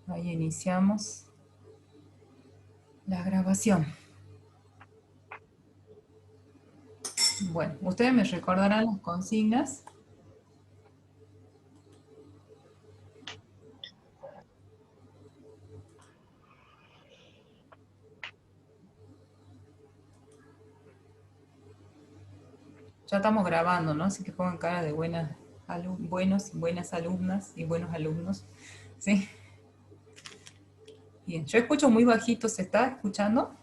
Ahí iniciamos la grabación. Bueno, ustedes me recordarán las consignas. Ya estamos grabando, ¿no? Así que pongan cara de buenas buenas alumnas y buenos alumnos. ¿Sí? Bien, yo escucho muy bajito, ¿se está escuchando?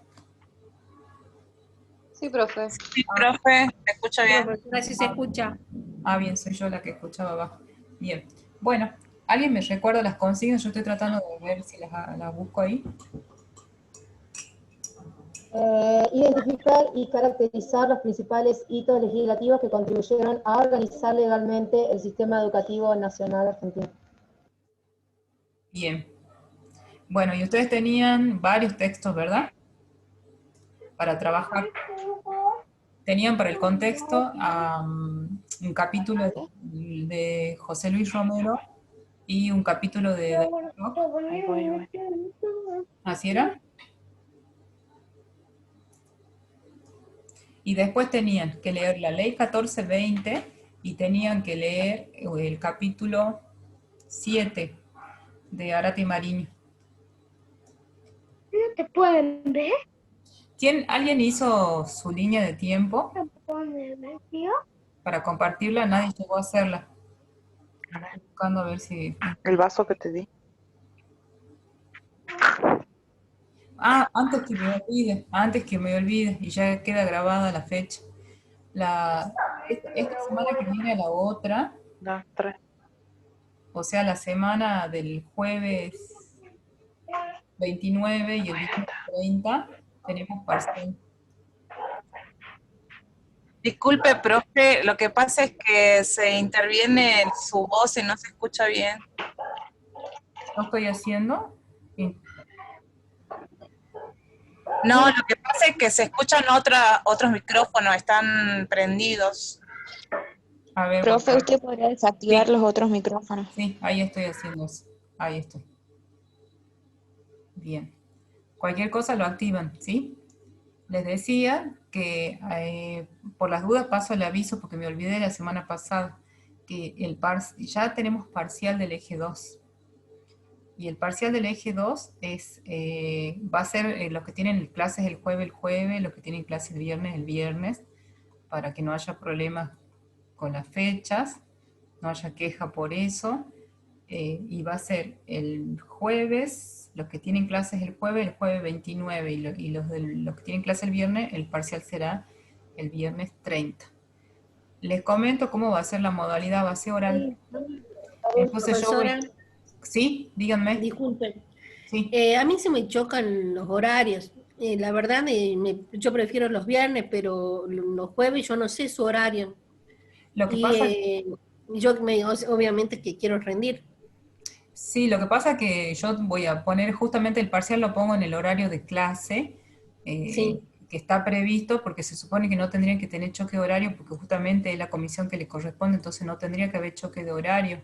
Sí, profe. Sí, profe, ¿me escucha Sí, bien? profesora, sí se escucha. Ah, bien, soy yo la que escuchaba abajo. Bien, bueno, ¿alguien me recuerda las consignas? Yo estoy tratando de ver si las busco ahí. Identificar y caracterizar los principales hitos legislativos que contribuyeron a organizar legalmente el sistema educativo nacional argentino. Bien. Bueno, y ustedes tenían varios textos, ¿verdad? Para trabajar. Tenían para el contexto un capítulo de José Luis Romero y un capítulo de David Rock. Ahí voy. ¿Así era? Y después tenían que leer la ley 1420 y tenían que leer el capítulo 7 de Arate y Mariño. ¿No te pueden ver? ¿Alguien hizo su línea de tiempo ¿Te pueden ver, tío? para compartirla? Nadie llegó a hacerla. Estoy buscando a ver si... El vaso que te di. Ah, antes que me olvide, y ya queda grabada la fecha. Esta semana que viene a la otra, No, 3. o sea, la semana del jueves 29 y el viernes 30, tenemos parcial. Disculpe, profe, lo que pasa es que se interviene en su voz y no se escucha bien. ¿No estoy haciendo? Sí. No, lo que pasa es que se escuchan otros micrófonos, están prendidos. A ver, Profe, ¿usted podría desactivar sí, los otros micrófonos? sí, ahí estoy haciendo eso. Ahí estoy. Bien. Cualquier cosa lo activan, ¿sí? Les decía que por las dudas paso el aviso porque me olvidé la semana pasada que ya tenemos parcial del eje 2. Y el parcial del eje 2 va a ser los que tienen clases el jueves, los que tienen clases el viernes, para que no haya problemas con las fechas, no haya queja por eso. Y va a ser el jueves, los que tienen clases el jueves 29, y los que tienen clase el viernes, el parcial será el viernes 30. Les comento cómo va a ser la modalidad, va a ser oral. Entonces yo voy... Profesora, Sí, díganme. disculpen. Sí. A mí se me chocan los horarios. La verdad, yo prefiero los viernes, pero los jueves yo no sé su horario. Lo que Y pasa, obviamente que quiero rendir. sí, lo que pasa es que yo voy a poner justamente el parcial, lo pongo en el horario de clase, Sí. que está previsto, porque se supone que no tendrían que tener choque de horario, porque justamente es la comisión que le corresponde, entonces no tendría que haber choque de horario.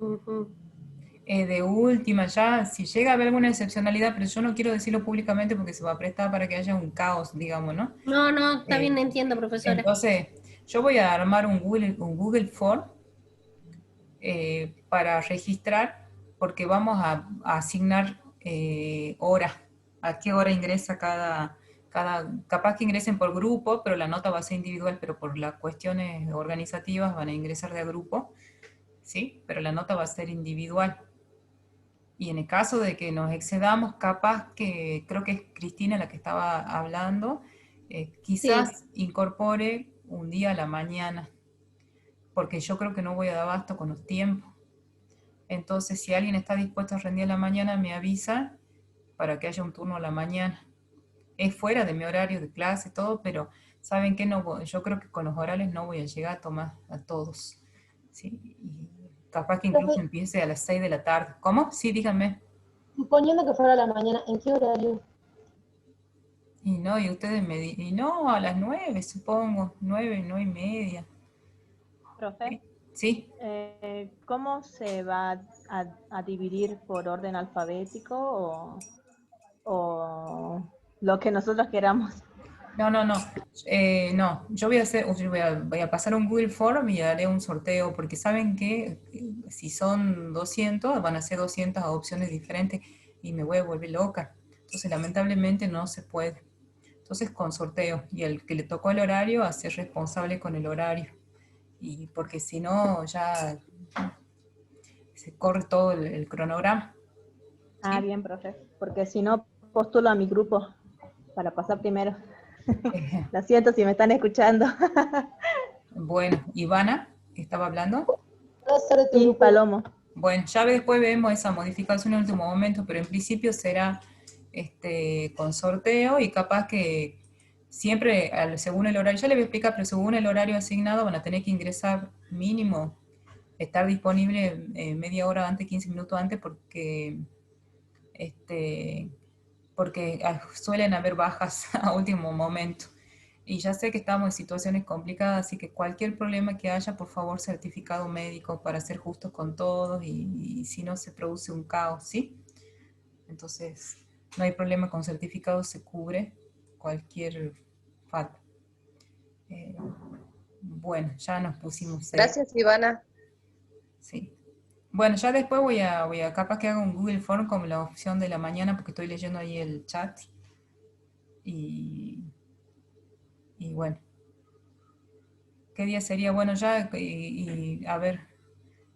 Ujú. De última, ya, si llega a haber alguna excepcionalidad, pero yo no quiero decirlo públicamente porque se va a prestar para que haya un caos, digamos, ¿no? No, está Eh, bien, entiendo, profesora. entonces, yo voy a armar un Google Form para registrar, porque vamos a asignar horas, a qué hora ingresa capaz que ingresen por grupo, pero la nota va a ser individual, pero por las cuestiones organizativas van a ingresar de a grupo, ¿sí? Pero la nota va a ser individual. Y en el caso de que nos excedamos, capaz que, creo que es Cristina la que estaba hablando, quizás incorpore un día a la mañana, porque yo creo que no voy a dar abasto con los tiempos. Entonces, si alguien está dispuesto a rendir a la mañana, me avisa para que haya un turno a la mañana. Es fuera de mi horario de clase, todo, pero ¿saben qué? Yo creo que con los orales no voy a llegar a tomar a todos. ¿Sí? Y capaz que incluso Profe, empiece a las 6 de la tarde. ¿Cómo? Sí, díganme. suponiendo que fuera a la mañana, ¿en qué horario? Y no, y ustedes y no, a las 9, supongo. 9, 9:30. Profe, Sí. ¿cómo se va a dividir por orden alfabético o lo que nosotros queramos? No, no, no. No, yo voy a pasar un Google Form y haré un sorteo, porque saben que si son 200, van a ser 200 opciones diferentes y me voy a volver loca. Entonces, lamentablemente no se puede. Entonces, con sorteo. Y el que le tocó el horario, a ser responsable con el horario. Y porque si no, ya se corre todo el cronograma. Ah, bien, profe, porque si no, postulo a mi grupo para pasar primero. Lo siento si me están escuchando. Bueno, Ivana, ¿estaba hablando? ¿Puedo ser de tu Sí, grupo? Palomo. Bueno, ya después vemos esa modificación en último momento, pero en principio será con sorteo y capaz que siempre, según el horario, ya le voy a explicar, pero según el horario asignado van a tener que ingresar mínimo, estar disponible media hora antes, 15 minutos antes, porque suelen haber bajas a último momento. Y ya sé que estamos en situaciones complicadas, así que cualquier problema que haya, por favor, certificado médico para ser justos con todos y si no se produce un caos, ¿sí? Entonces, no hay problema con certificado, se cubre cualquier falta. Bueno, ya nos pusimos. Gracias, Ivana. Sí. Bueno, ya después voy a capaz que haga un Google Form con la opción de la mañana porque estoy leyendo ahí el chat. Y bueno. ¿Qué día sería? Bueno, ya, a ver,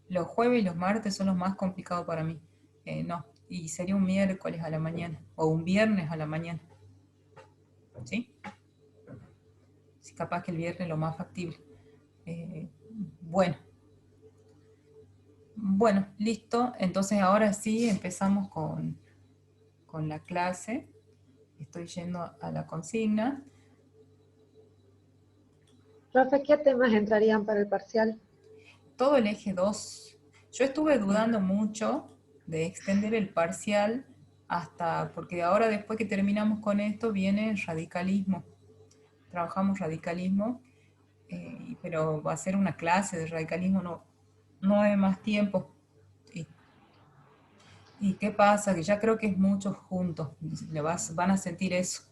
los jueves y los martes son los más complicados para mí. No, y sería un miércoles a la mañana, o un viernes a la mañana. ¿Sí? Sí, capaz que el viernes es lo más factible. Bueno. Bueno, listo. Entonces ahora sí empezamos con la clase. Estoy yendo a la consigna. Profe, ¿qué temas entrarían para el parcial? Todo el eje 2. Yo estuve dudando mucho de extender el parcial porque ahora después que terminamos con esto viene radicalismo. Trabajamos radicalismo, pero va a ser una clase de radicalismo, no hay más tiempo. ¿Y qué pasa? Que ya creo que es muchos juntos, van a sentir eso.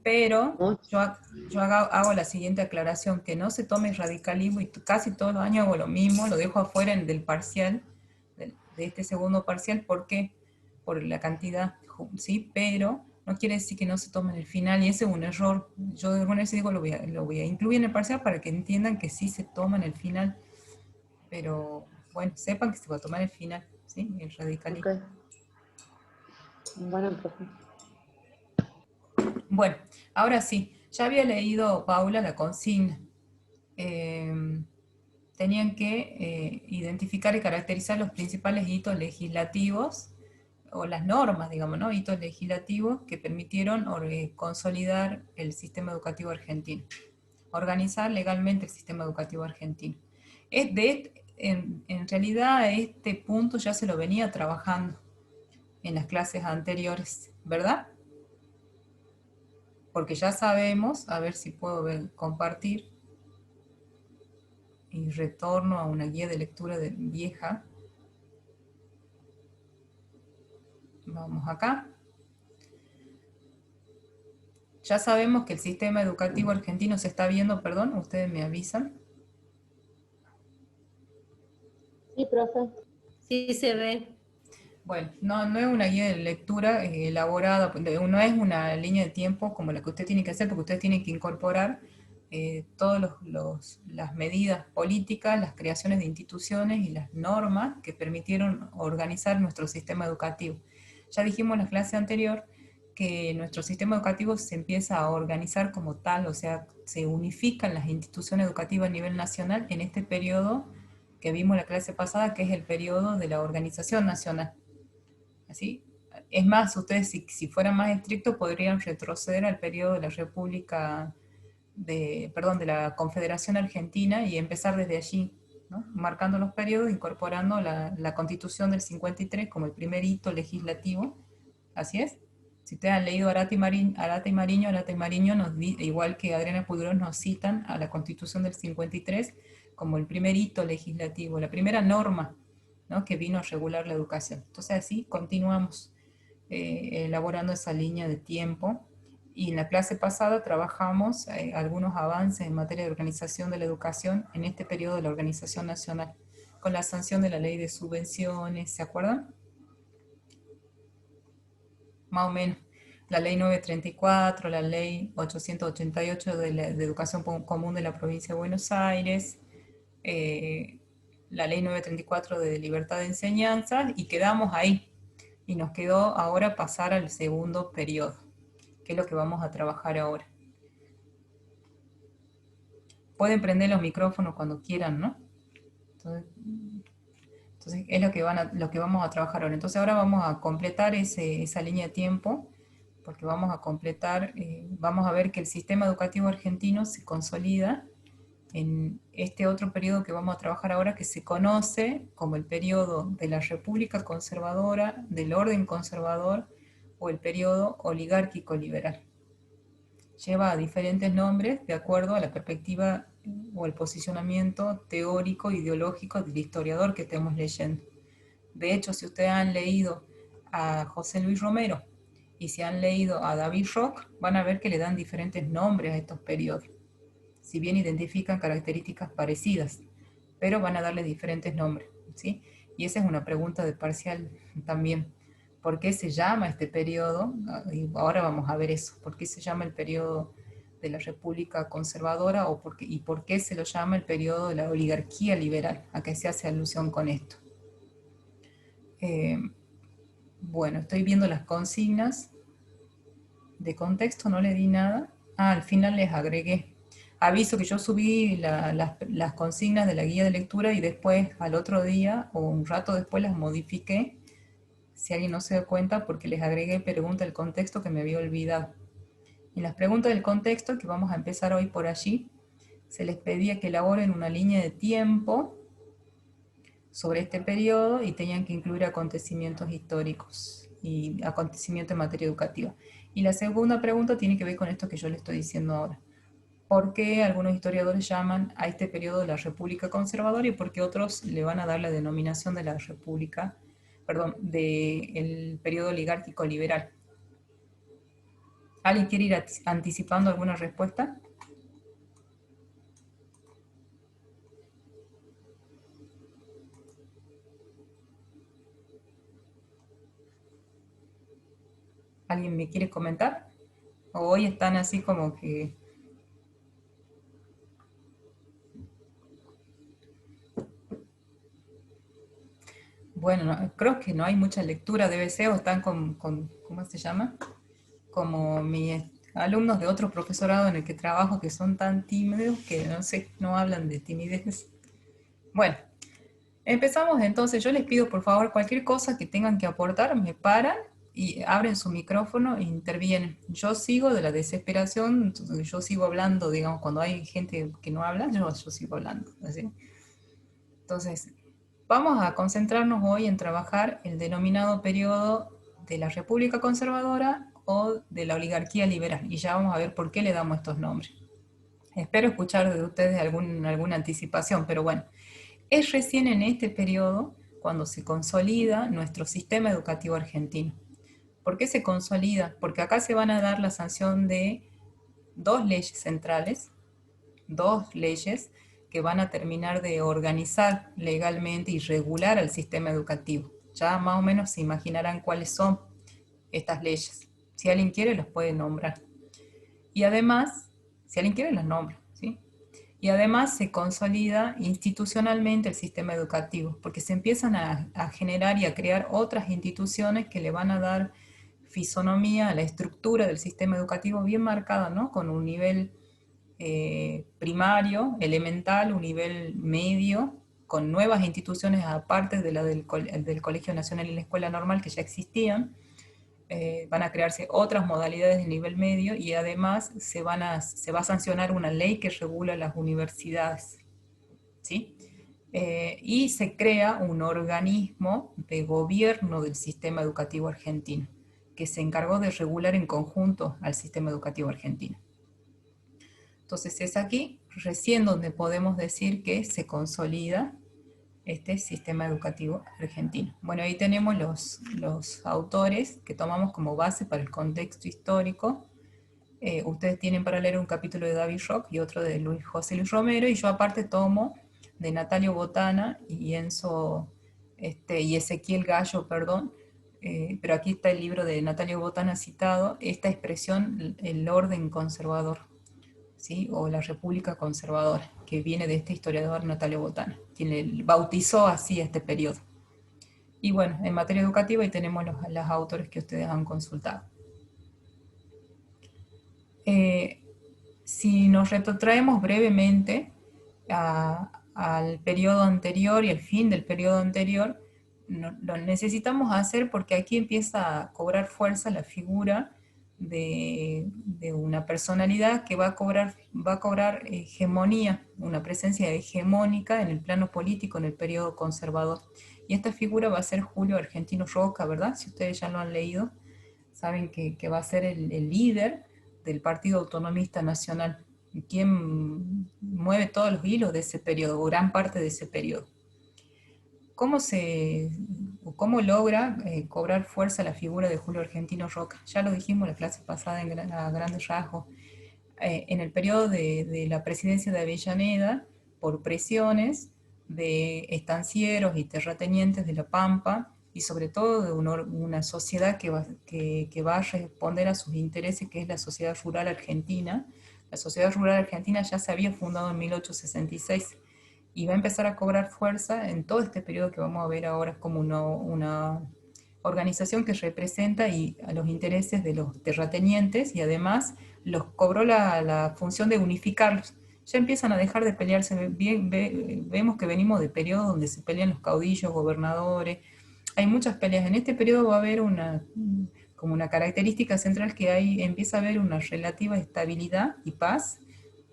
Pero yo hago la siguiente aclaración, que no se tome radicalismo, y casi todos los años hago lo mismo, lo dejo afuera del parcial, de este segundo parcial, ¿por qué? Por la cantidad, ¿sí? Pero no quiere decir que no se tome en el final, y ese es un error. Yo de alguna vez digo, lo voy a incluir en el parcial para que entiendan que sí se toma en el final, pero bueno, sepan que se va a tomar en el final, ¿sí? El radicalismo. Ok. Bueno, profe. Bueno, ahora sí, ya había leído, Paula, la consigna. Tenían que identificar y caracterizar los principales hitos legislativos, o las normas, digamos, ¿no? Hitos legislativos que permitieron consolidar el sistema educativo argentino, organizar legalmente el sistema educativo argentino. En realidad, este punto ya se lo venía trabajando en las clases anteriores, ¿verdad? Porque ya sabemos, a ver si puedo compartir, y retorno a una guía de lectura vieja. Vamos acá. Ya sabemos que el sistema educativo argentino se está viendo, perdón, ustedes me avisan. Sí, profe. Sí, se ve. Bueno, no es una guía de lectura elaborada, no es una línea de tiempo como la que usted tiene que hacer, porque usted tiene que incorporar todas las medidas políticas, las creaciones de instituciones y las normas que permitieron organizar nuestro sistema educativo. Ya dijimos en la clase anterior que nuestro sistema educativo se empieza a organizar como tal, o sea, se unifican las instituciones educativas a nivel nacional en este periodo que vimos en la clase pasada, que es el periodo de la organización nacional. ¿Así? Es más, ustedes si fueran más estrictos podrían retroceder al periodo de la República, de la Confederación Argentina y empezar desde allí, ¿no? Marcando los periodos, incorporando la Constitución del 53 como el primer hito legislativo. Así es. Si ustedes han leído Arata y Mariño igual que Adriana Puigdrós, nos citan a la Constitución del 53 como el primer hito legislativo, la primera norma, ¿no?, que vino a regular la educación. Entonces así continuamos elaborando esa línea de tiempo. Y en la clase pasada trabajamos algunos avances en materia de organización de la educación en este periodo de la Organización Nacional, con la sanción de la ley de subvenciones, ¿se acuerdan? Más o menos. La ley 934, la ley 888 de Educación Común de la Provincia de Buenos Aires, la ley 934 de Libertad de Enseñanza, y quedamos ahí. Y nos quedó ahora pasar al segundo periodo, que es lo que vamos a trabajar ahora. Pueden prender los micrófonos cuando quieran, ¿no? Entonces es lo que vamos a trabajar ahora. Entonces ahora vamos a completar esa línea de tiempo, porque vamos a completar, vamos a ver que el sistema educativo argentino se consolida en este otro periodo que vamos a trabajar ahora, que se conoce como el periodo de la República Conservadora, del orden conservador, o el periodo oligárquico liberal. Lleva diferentes nombres de acuerdo a la perspectiva o el posicionamiento teórico, ideológico del historiador que estemos leyendo. De hecho, si ustedes han leído a José Luis Romero y si han leído a David Rock, van a ver que le dan diferentes nombres a estos periodos, si bien identifican características parecidas, pero van a darle diferentes nombres, ¿sí? Y esa es una pregunta de parcial también. ¿Por qué se llama este periodo? Y ahora vamos a ver eso. ¿Por qué se llama el periodo de la República Conservadora y por qué se lo llama el periodo de la oligarquía liberal? ¿A qué se hace alusión con esto? Bueno, estoy viendo las consignas. De contexto no le di nada. Al final les agregué. Aviso que yo subí las consignas de la guía de lectura y después al otro día o un rato después las modifiqué. Si alguien no se da cuenta, porque les agregué pregunta del contexto que me había olvidado. En las preguntas del contexto, que vamos a empezar hoy por allí, se les pedía que elaboren una línea de tiempo sobre este periodo y tenían que incluir acontecimientos históricos y acontecimientos en materia educativa. Y la segunda pregunta tiene que ver con esto que yo les estoy diciendo ahora. ¿Por qué algunos historiadores llaman a este periodo de la República Conservadora y por qué otros le van a dar la denominación de la República, perdón, del periodo oligárquico liberal? ¿Alguien quiere ir anticipando alguna respuesta? ¿Alguien me quiere comentar? ¿O hoy están así como que... Bueno, creo que no hay mucha lectura, debe ser, o están con ¿cómo se llama? Como mis alumnos de otro profesorado en el que trabajo, que son tan tímidos que no sé, no hablan de timidez. Bueno, empezamos entonces. Yo les pido por favor cualquier cosa que tengan que aportar, me paran y abren su micrófono e intervienen. Yo sigo de la desesperación, yo sigo hablando, digamos, cuando hay gente que no habla, yo sigo hablando, ¿sí? Entonces, vamos a concentrarnos hoy en trabajar el denominado periodo de la República Conservadora o de la oligarquía liberal, y ya vamos a ver por qué le damos estos nombres. Espero escuchar de ustedes alguna anticipación, pero bueno, es recién en este periodo cuando se consolida nuestro sistema educativo argentino. ¿Por qué se consolida? Porque acá se van a dar la sanción de dos leyes centrales, dos leyes que van a terminar de organizar legalmente y regular al sistema educativo. Ya más o menos se imaginarán cuáles son estas leyes. Si alguien quiere, los puede nombrar. Y además, si alguien quiere, los nombra, ¿sí? Y además se consolida institucionalmente el sistema educativo, porque se empiezan a generar y a crear otras instituciones que le van a dar fisonomía a la estructura del sistema educativo bien marcada, ¿no? Con un nivel primario, elemental, un nivel medio, con nuevas instituciones aparte de la del Colegio Nacional y la Escuela Normal que ya existían. Van a crearse otras modalidades de nivel medio y además se va a sancionar una ley que regula las universidades, ¿sí? Y se crea un organismo de gobierno del sistema educativo argentino que se encargó de regular en conjunto al sistema educativo argentino. Entonces es aquí recién donde podemos decir que se consolida este sistema educativo argentino. Bueno, ahí tenemos los autores que tomamos como base para el contexto histórico. Ustedes tienen para leer un capítulo de David Rock y otro de José Luis Romero, y yo aparte tomo de Natalio Botana y y Ezequiel Gallo, perdón, pero aquí está el libro de Natalio Botana citado, esta expresión, el orden conservador, ¿sí? O la república conservadora, que viene de este historiador Natalio Botana, quien bautizó así este periodo. Y bueno, en materia educativa ahí tenemos los autores que ustedes han consultado. Si nos retrotraemos brevemente al periodo anterior y al fin del periodo anterior, lo necesitamos hacer porque aquí empieza a cobrar fuerza la figura de una personalidad que va a cobrar hegemonía, una presencia hegemónica en el plano político en el periodo conservador. Y esta figura va a ser Julio Argentino Roca, ¿verdad? Si ustedes ya lo han leído, saben que va a ser el líder del Partido Autonomista Nacional, quien mueve todos los hilos de ese periodo, o gran parte de ese periodo. ¿Cómo logra cobrar fuerza la figura de Julio Argentino Roca? Ya lo dijimos en la clase pasada a grandes rasgos. En el periodo de la presidencia de Avellaneda, por presiones de estancieros y terratenientes de La Pampa, y sobre todo de una sociedad que va a responder a sus intereses, que es la sociedad rural argentina. La sociedad rural argentina ya se había fundado en 1866, y va a empezar a cobrar fuerza en todo este periodo que vamos a ver ahora como una organización que representa a los intereses de los terratenientes, y además los cobró la función de unificarlos. Ya empiezan a dejar de pelearse. Vemos que venimos de periodos donde se pelean los caudillos, gobernadores. Hay muchas peleas. En este periodo va a haber como una característica central, que empieza a haber una relativa estabilidad y paz,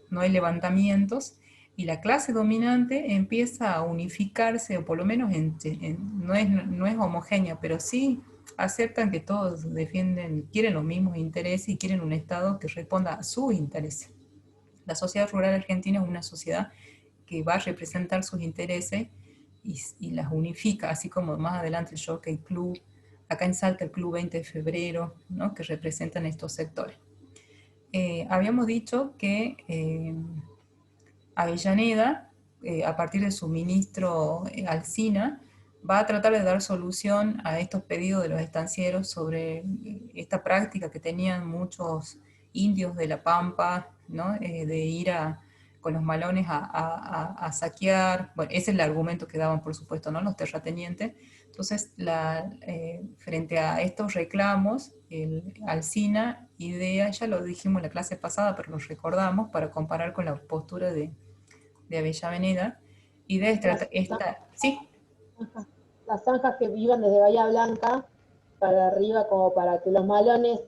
no hay levantamientos, y la clase dominante empieza a unificarse, o por lo menos no es homogénea, pero sí aceptan que todos quieren los mismos intereses y quieren un Estado que responda a sus intereses. La sociedad rural argentina es una sociedad que va a representar sus intereses y las unifica, así como más adelante el Jockey Club, acá en Salta el Club 20 de Febrero, ¿no? Que representan estos sectores. Habíamos dicho que Avellaneda, a partir de su ministro Alsina, va a tratar de dar solución a estos pedidos de los estancieros sobre esta práctica que tenían muchos indios de La Pampa, ¿no? De ir con los malones a saquear. Bueno, ese es el argumento que daban, por supuesto, ¿no? Los terratenientes. Entonces, frente a estos reclamos, Alsina idea, ya lo dijimos en la clase pasada, pero lo recordamos para comparar con la postura de Avellaneda, sí. Las zanjas que vivan desde Bahía Blanca para arriba, como para que los malones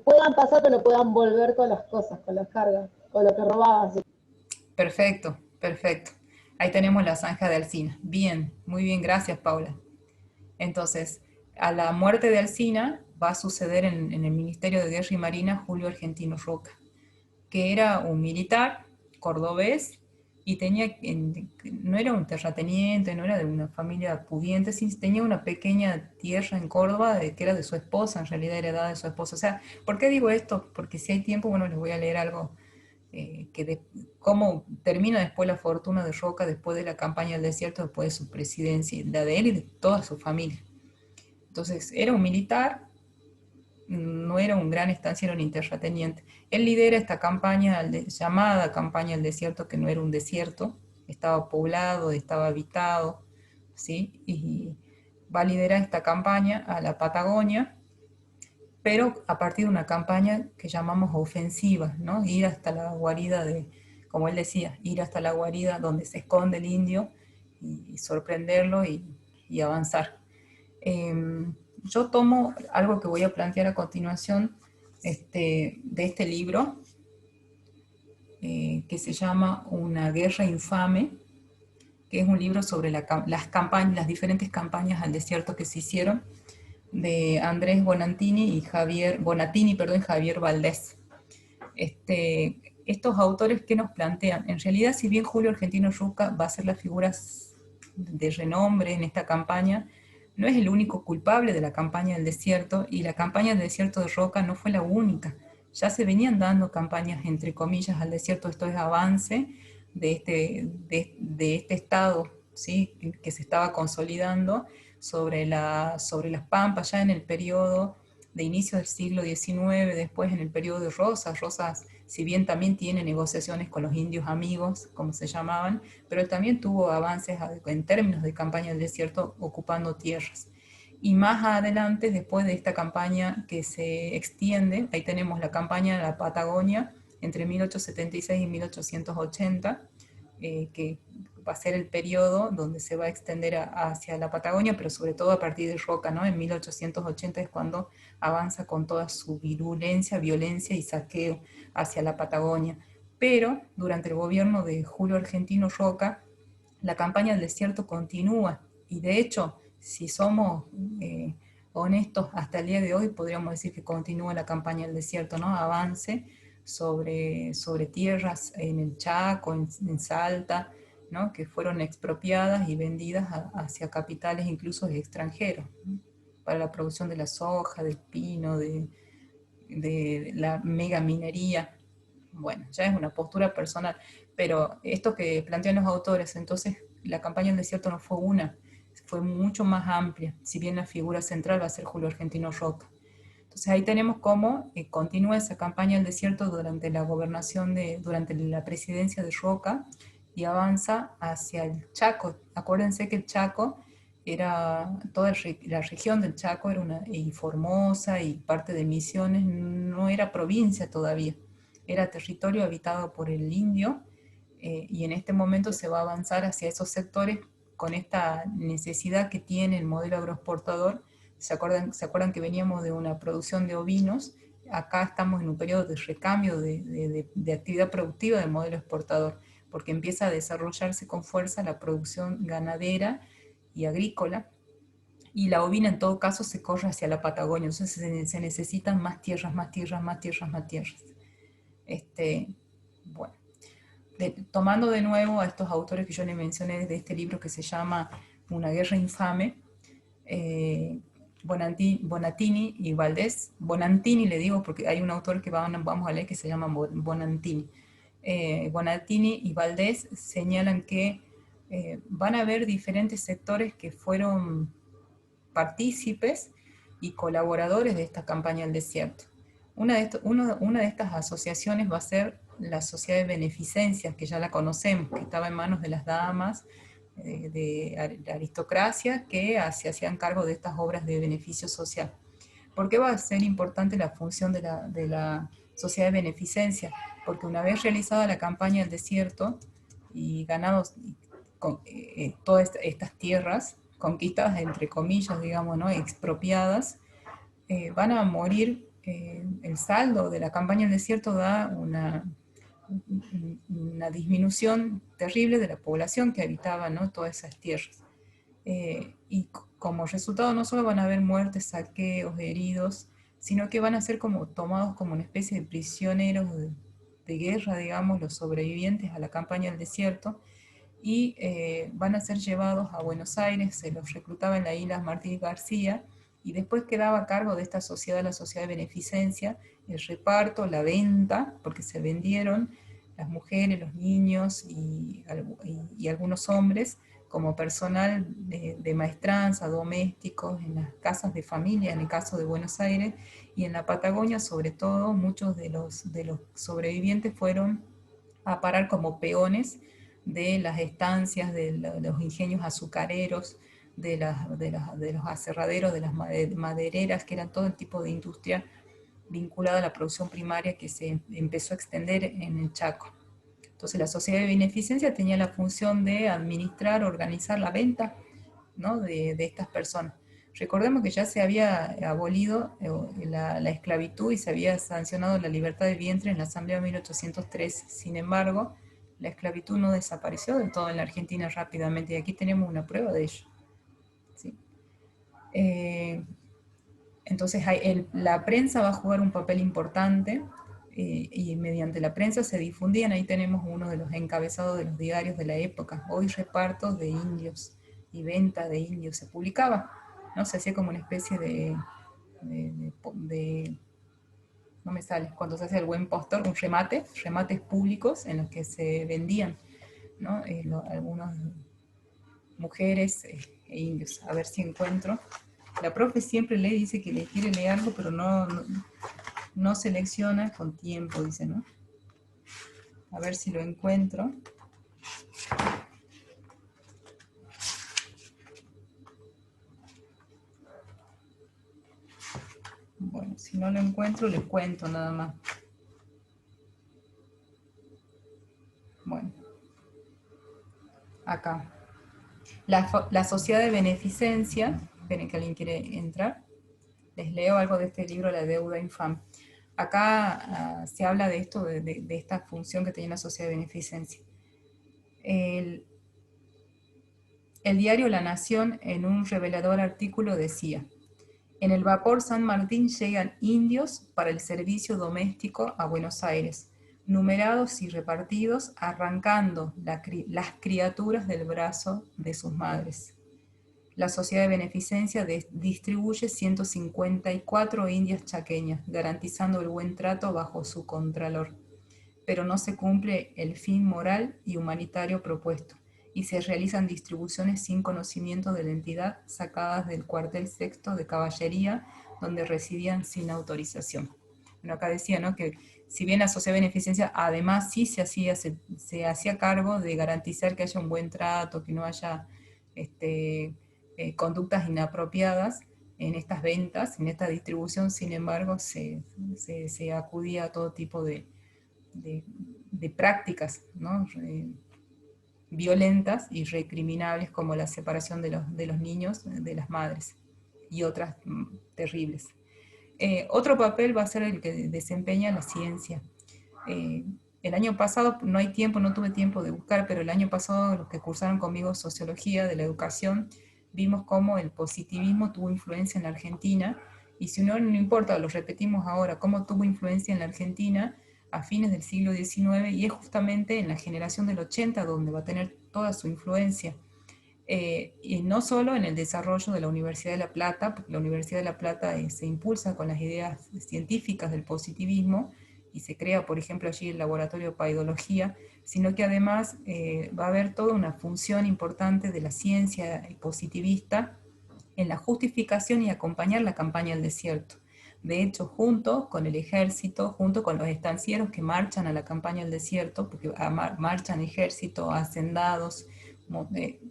puedan pasar, pero puedan volver con las cosas, con las cargas, con lo que robaban. Perfecto, perfecto. Ahí tenemos la zanja de Alsina. Bien, muy bien, gracias, Paula. Entonces, a la muerte de Alsina va a suceder en el Ministerio de Guerra y Marina Julio Argentino Roca, que era un militar cordobés y no era un terrateniente, no era de una familia pudiente, sí, tenía una pequeña tierra en Córdoba que era de su esposa, en realidad heredada de su esposa. O sea, ¿por qué digo esto? Porque si hay tiempo, bueno, les voy a leer algo cómo termina después la fortuna de Roca, después de la campaña del desierto, después de su presidencia, la de él y de toda su familia. Entonces, era un militar, no era un gran estanciero ni terrateniente. Él lidera esta campaña, llamada campaña del desierto, que no era un desierto, estaba poblado, estaba habitado, ¿sí? Y va a liderar esta campaña a la Patagonia, pero a partir de una campaña que llamamos ofensiva, ¿no? Ir hasta la guarida como él decía, ir hasta la guarida donde se esconde el indio y sorprenderlo y avanzar. Yo tomo algo que voy a plantear a continuación de este libro, que se llama Una guerra infame, que es un libro sobre las diferentes campañas al desierto que se hicieron, de Andrés Bonatini y Javier Valdés. Estos autores que nos plantean, en realidad, si bien Julio Argentino Roca va a ser la figura de renombre en esta campaña, no es el único culpable de la campaña del desierto, y la campaña del desierto de Roca no fue la única. Ya se venían dando campañas, entre comillas, al desierto. Esto es avance de este estado, ¿sí?, que se estaba consolidando sobre las pampas, ya en el periodo de inicio del siglo XIX, después en el periodo de Rosas. Rosas, si bien también tiene negociaciones con los indios amigos, como se llamaban, pero él también tuvo avances en términos de campaña del desierto, ocupando tierras. Y más adelante, después de esta campaña que se extiende, ahí tenemos la campaña en la Patagonia entre 1876 y 1880, que va a ser el periodo donde se va a extender hacia la Patagonia, pero sobre todo a partir de Roca, ¿no? En 1880 es cuando avanza con toda su virulencia, violencia y saqueo hacia la Patagonia. Pero durante el gobierno de Julio Argentino Roca, la campaña del desierto continúa, y de hecho, si somos honestos, hasta el día de hoy podríamos decir que continúa la campaña del desierto, ¿no? Avance sobre tierras en el Chaco, en Salta, ¿no?, que fueron expropiadas y vendidas hacia capitales incluso extranjeros, ¿no?, para la producción de la soja, del pino, de la mega minería. Bueno, ya es una postura personal, pero esto que plantean los autores, entonces la campaña del desierto no fue una, fue mucho más amplia, si bien la figura central va a ser Julio Argentino Roca. Entonces ahí tenemos cómo continúa esa campaña del desierto durante la durante la presidencia de Roca, y avanza hacia el Chaco. Acuérdense que el Chaco era, toda la región del Chaco era y Formosa y parte de Misiones no era provincia todavía, era territorio habitado por el indio, y en este momento se va a avanzar hacia esos sectores con esta necesidad que tiene el modelo agroexportador. ¿Se acuerdan que veníamos de una producción de ovinos? Acá estamos en un periodo de recambio de actividad productiva del modelo exportador, porque empieza a desarrollarse con fuerza la producción ganadera y agrícola, y la ovina en todo caso se corre hacia la Patagonia. Entonces se necesitan más tierras, más tierras, más tierras, más tierras. Bueno, tomando de nuevo a estos autores que yo les mencioné desde este libro que se llama Una guerra infame, Bonantini y Valdés. Bonantini le digo porque hay un autor que vamos a leer que se llama Bonantini. Bonantini y Valdés señalan que van a haber diferentes sectores que fueron partícipes y colaboradores de esta campaña del desierto. Una de estas asociaciones va a ser la Sociedad de Beneficencia, que ya la conocemos, que estaba en manos de las damas de la aristocracia que se hacían cargo de estas obras de beneficio social. ¿Por qué va a ser importante la función de la Sociedad de Beneficencia? Porque una vez realizada la campaña del desierto y ganados todas estas tierras, conquistadas entre comillas, digamos, ¿no?, expropiadas, van a morir. El saldo de la campaña del desierto da una disminución terrible de la población que habitaba, ¿no?, todas esas tierras. Y como resultado no solo van a haber muertes, saqueos, heridos, sino que van a ser como tomados como una especie de prisioneros de guerra, digamos, los sobrevivientes a la campaña del desierto, y van a ser llevados a Buenos Aires. Se los reclutaba en la isla Martí García, y después quedaba a cargo de esta sociedad, la Sociedad de Beneficencia, el reparto, la venta, porque se vendieron las mujeres, los niños y algunos hombres como personal de maestranza, domésticos, en las casas de familia, en el caso de Buenos Aires, y en la Patagonia, sobre todo, muchos de los sobrevivientes fueron a parar como peones de las estancias, de los ingenios azucareros, de los aserraderos, de las madereras, que eran todo el tipo de industria vinculada a la producción primaria que se empezó a extender en el Chaco. Entonces la Sociedad de Beneficencia tenía la función de administrar, organizar la venta, ¿no?, de estas personas. Recordemos que ya se había abolido la esclavitud y se había sancionado la libertad de vientre en la Asamblea de 1813. Sin embargo, la esclavitud no desapareció del todo en la Argentina rápidamente, y aquí tenemos una prueba de ello. ¿Sí? Entonces la prensa va a jugar un papel importante, y mediante la prensa se difundían. Ahí tenemos uno de los encabezados de los diarios de la época: hoy repartos de indios, y venta de indios se publicaba, ¿no? Se hacía como una especie no me sale, cuando se hace el buen postor, un remates públicos en los que se vendían, ¿no? Algunas mujeres e indios. A ver si encuentro. La profe siempre lee, dice que le quiere leer algo, pero no selecciona con tiempo, dice, ¿no? A ver si lo encuentro. Bueno, si no lo encuentro, les cuento nada más. Bueno. Acá. La sociedad de beneficencia, esperen que alguien quiere entrar, les leo algo de este libro, La deuda infame. Acá se habla de esto, de esta función que tenía la sociedad de beneficencia. El diario La Nación, en un revelador artículo, decía: en el vapor San Martín llegan indios para el servicio doméstico a Buenos Aires, numerados y repartidos, arrancando las criaturas del brazo de sus madres. La sociedad de beneficencia distribuye 154 indias chaqueñas, garantizando el buen trato bajo su contralor. Pero no se cumple el fin moral y humanitario propuesto, y se realizan distribuciones sin conocimiento de la entidad, sacadas del cuartel sexto de caballería, donde residían sin autorización. Bueno, acá decía, ¿no?, que si bien la sociedad de beneficencia además sí se hacía cargo de garantizar que haya un buen trato, que no haya conductas inapropiadas en estas ventas, en esta distribución, sin embargo, se acudía a todo tipo de prácticas, ¿no?, violentas y recriminables, como la separación de los niños de las madres y otras terribles. Otro papel va a ser el que desempeña la ciencia. El año pasado, no tuve tiempo de buscar, pero el año pasado los que cursaron conmigo Sociología de la Educación, vimos cómo el positivismo tuvo influencia en la Argentina, y si no importa, lo repetimos ahora, cómo tuvo influencia en la Argentina a fines del siglo XIX, y es justamente en la generación del 80 donde va a tener toda su influencia. Y no solo en el desarrollo de la Universidad de La Plata, porque la Universidad de La Plata se impulsa con las ideas científicas del positivismo, y se crea, por ejemplo, allí el laboratorio de paidología, sino que además va a haber toda una función importante de la ciencia positivista en la justificación y acompañar la campaña del desierto. De hecho, junto con el ejército, junto con los estancieros que marchan a la campaña del desierto, porque marchan ejército, hacendados,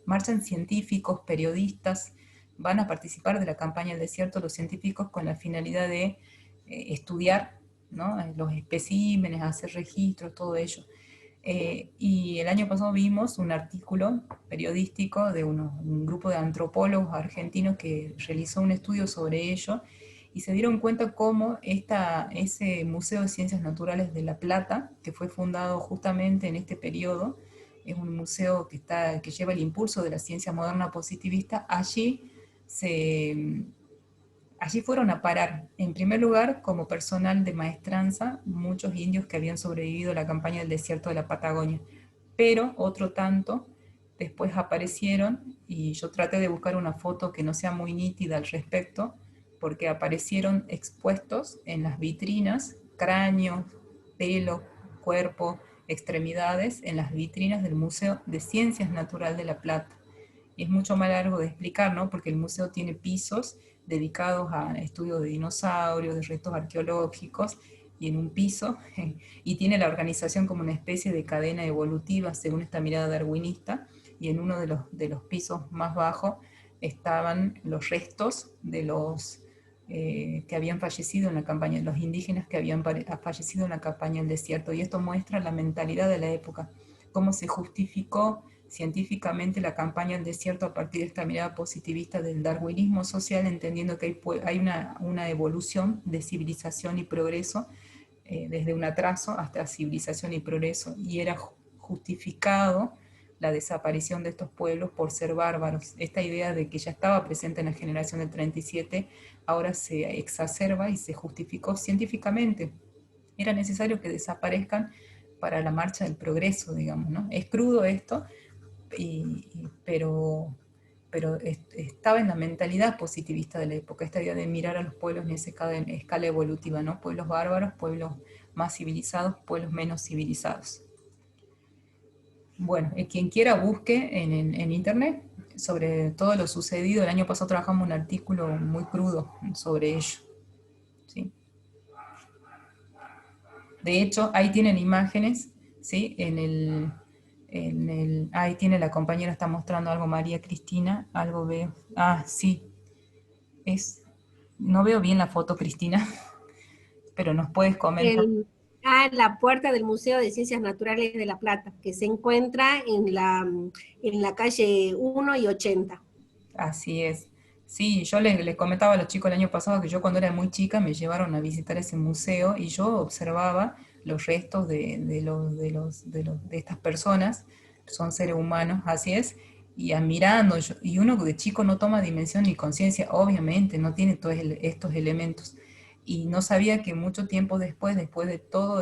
marchan científicos, periodistas, van a participar de la campaña del desierto los científicos con la finalidad de estudiar, ¿no?, los especímenes, hacer registros, todo ello. Y el año pasado vimos un artículo periodístico de un grupo de antropólogos argentinos que realizó un estudio sobre ello, y se dieron cuenta cómo ese Museo de Ciencias Naturales de La Plata, que fue fundado justamente en este periodo, es un museo que lleva el impulso de la ciencia moderna positivista. Allí fueron a parar, en primer lugar, como personal de maestranza, muchos indios que habían sobrevivido a la campaña del desierto de la Patagonia, pero otro tanto después aparecieron, y yo traté de buscar una foto que no sea muy nítida al respecto, porque aparecieron expuestos en las vitrinas, cráneos, pelo, cuerpo, extremidades, en las vitrinas del Museo de Ciencias Naturales de La Plata. Y es mucho más largo de explicar, ¿no?, porque el museo tiene pisos dedicados a estudios de dinosaurios, de restos arqueológicos, y en un piso, y tiene la organización como una especie de cadena evolutiva según esta mirada darwinista, y en uno de los pisos más bajos estaban los restos de los que habían fallecido en la campaña, los indígenas que habían fallecido en la campaña del desierto. Y esto muestra la mentalidad de la época, cómo se justificó científicamente la campaña del desierto a partir de esta mirada positivista del darwinismo social, entendiendo que hay una evolución de civilización y progreso, desde un atraso hasta civilización y progreso, y era justificado la desaparición de estos pueblos por ser bárbaros. Esta idea de que ya estaba presente en la generación del 37, ahora se exacerba y se justificó científicamente. Era necesario que desaparezcan para la marcha del progreso, digamos, ¿no? Es crudo esto, pero pero estaba en la mentalidad positivista de la época, esta idea de mirar a los pueblos en esa escala evolutiva, ¿no? Pueblos bárbaros, pueblos más civilizados, pueblos menos civilizados. Bueno, quien quiera busque en internet sobre todo lo sucedido. El año pasado trabajamos un artículo muy crudo sobre ello, ¿sí? De hecho, ahí tienen imágenes, ¿sí? Ahí tiene la compañera, está mostrando algo, María Cristina, algo veo. Ah, sí. No veo bien la foto, Cristina, pero nos puedes comentar. En la puerta del Museo de Ciencias Naturales de La Plata, que se encuentra en la calle 1 y 80. Así es. Sí, yo les comentaba a los chicos el año pasado que yo cuando era muy chica me llevaron a visitar ese museo y yo observaba los restos de estas personas, son seres humanos, así es, y admirando, y uno de chico no toma dimensión ni conciencia, obviamente, no tiene todos estos elementos, y no sabía que mucho tiempo después de todo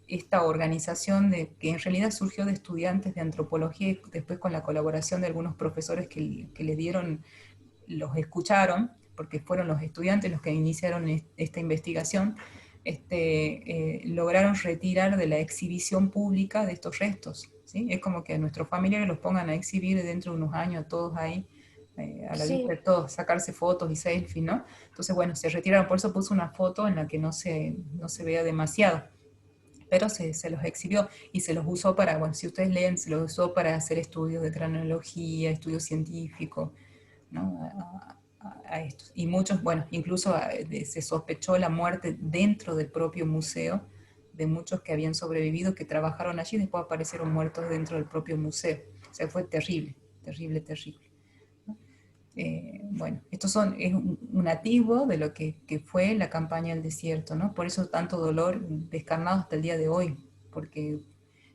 esta organización que en realidad surgió de estudiantes de antropología y después con la colaboración de algunos profesores que le dieron, los escucharon, porque fueron los estudiantes los que iniciaron esta investigación, lograron retirar de la exhibición pública de estos restos, ¿sí? Es como que a nuestros familiares los pongan a exhibir dentro de unos años, todos ahí, a la vista de todos, sacarse fotos y selfies, ¿no? Entonces, bueno, se retiraron, por eso puse una foto en la que no se vea demasiado, pero se los exhibió y se los usó para, bueno, si ustedes leen, se los usó para hacer estudios de craneología, estudios científicos, ¿no? A estos. Y muchos, bueno, incluso se sospechó la muerte dentro del propio museo de muchos que habían sobrevivido, que trabajaron allí y después aparecieron muertos dentro del propio museo. O sea, fue terrible, terrible, terrible. Bueno, es un atisbo de lo que fue la campaña del desierto, ¿no? Por eso tanto dolor descarnado hasta el día de hoy, porque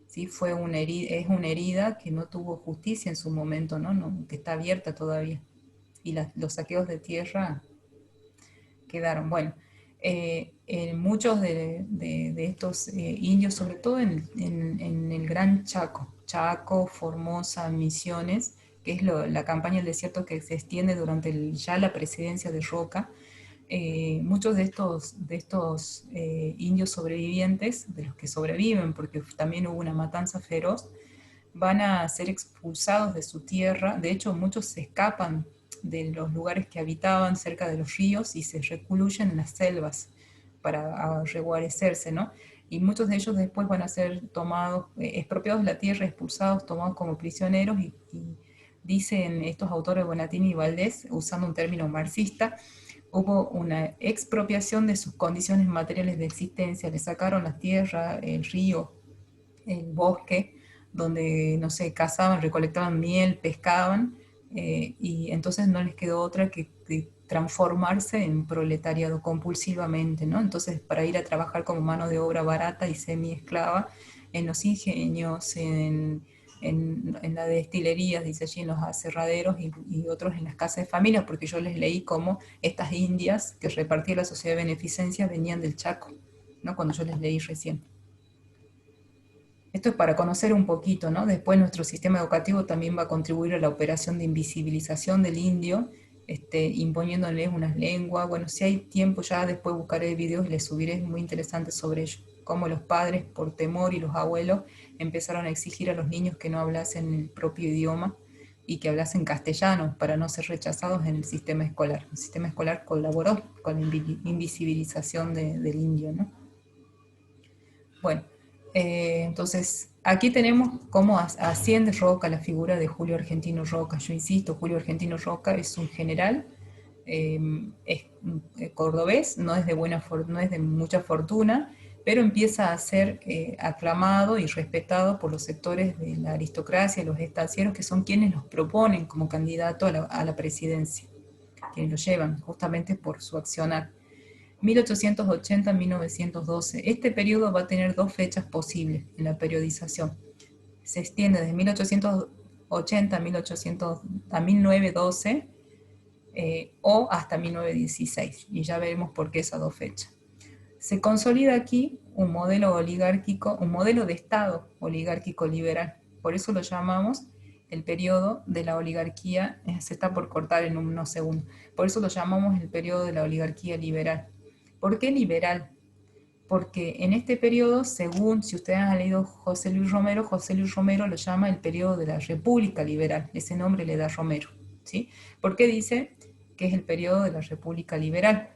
sí es una herida que no tuvo justicia en su momento, ¿no? Que está abierta todavía. Y los saqueos de tierra quedaron. Bueno, muchos de estos indios, sobre todo en el Gran Chaco, Formosa, Misiones, que es la campaña del desierto que se extiende durante ya la presidencia de Roca, muchos de estos indios sobrevivientes, de los que sobreviven, porque también hubo una matanza feroz, van a ser expulsados de su tierra. De hecho, muchos se escapan de los lugares que habitaban cerca de los ríos y se recluyen en las selvas para reguarecerse, ¿no? Y muchos de ellos después van a ser tomados, expropiados de la tierra, expulsados, tomados como prisioneros y dicen estos autores, Bonatini y Valdés, usando un término marxista, hubo una expropiación de sus condiciones materiales de existencia, le sacaron la tierra, el río, el bosque, donde, no sé, cazaban, recolectaban miel, pescaban, y entonces no les quedó otra que transformarse en proletariado compulsivamente, ¿no? Entonces, para ir a trabajar como mano de obra barata y semi-esclava en los ingenios, en las destilerías, dice allí, en los aserraderos y otros en las casas de familia, porque yo les leí cómo estas indias que repartía la Sociedad de Beneficencia venían del Chaco, ¿no? Cuando yo les leí recién. Esto es para conocer un poquito, ¿no? Después nuestro sistema educativo también va a contribuir a la operación de invisibilización del indio, imponiéndole unas lenguas. Bueno, si hay tiempo ya después buscaré videos y les subiré muy interesantes sobre ello. Cómo los padres, por temor, y los abuelos empezaron a exigir a los niños que no hablasen el propio idioma y que hablasen castellano para no ser rechazados en el sistema escolar. El sistema escolar colaboró con la invisibilización del indio, ¿no? Bueno, entonces aquí tenemos cómo asciende Roca, la figura de Julio Argentino Roca. Yo insisto, Julio Argentino Roca es un general, es cordobés, no es de mucha fortuna, pero empieza a ser aclamado y respetado por los sectores de la aristocracia, los estancieros, que son quienes los proponen como candidato a la presidencia, quienes lo llevan justamente por su accionar. 1880-1912. Este periodo va a tener dos fechas posibles en la periodización. Se extiende desde 1880 a 1912 o hasta 1916, y ya veremos por qué esas dos fechas. Se consolida aquí un modelo oligárquico, un modelo de Estado oligárquico liberal. Por eso lo llamamos el periodo de la oligarquía, se está por cortar en unos segundos. Por eso lo llamamos el periodo de la oligarquía liberal. ¿Por qué liberal? Porque en este periodo, según, si ustedes han leído José Luis Romero lo llama el periodo de la República Liberal, ese nombre le da Romero, ¿sí? ¿Por qué dice que es el periodo de la República Liberal?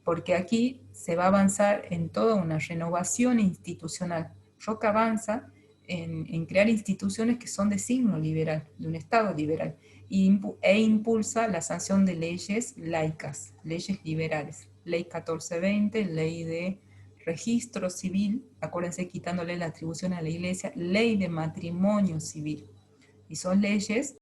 Porque aquí se va a avanzar en toda una renovación institucional. Roca avanza en crear instituciones que son de signo liberal, de un Estado liberal, e impulsa la sanción de leyes laicas, leyes liberales. Ley 1420, ley de registro civil, acuérdense, quitándole la atribución a la iglesia, ley de matrimonio civil. Y son leyes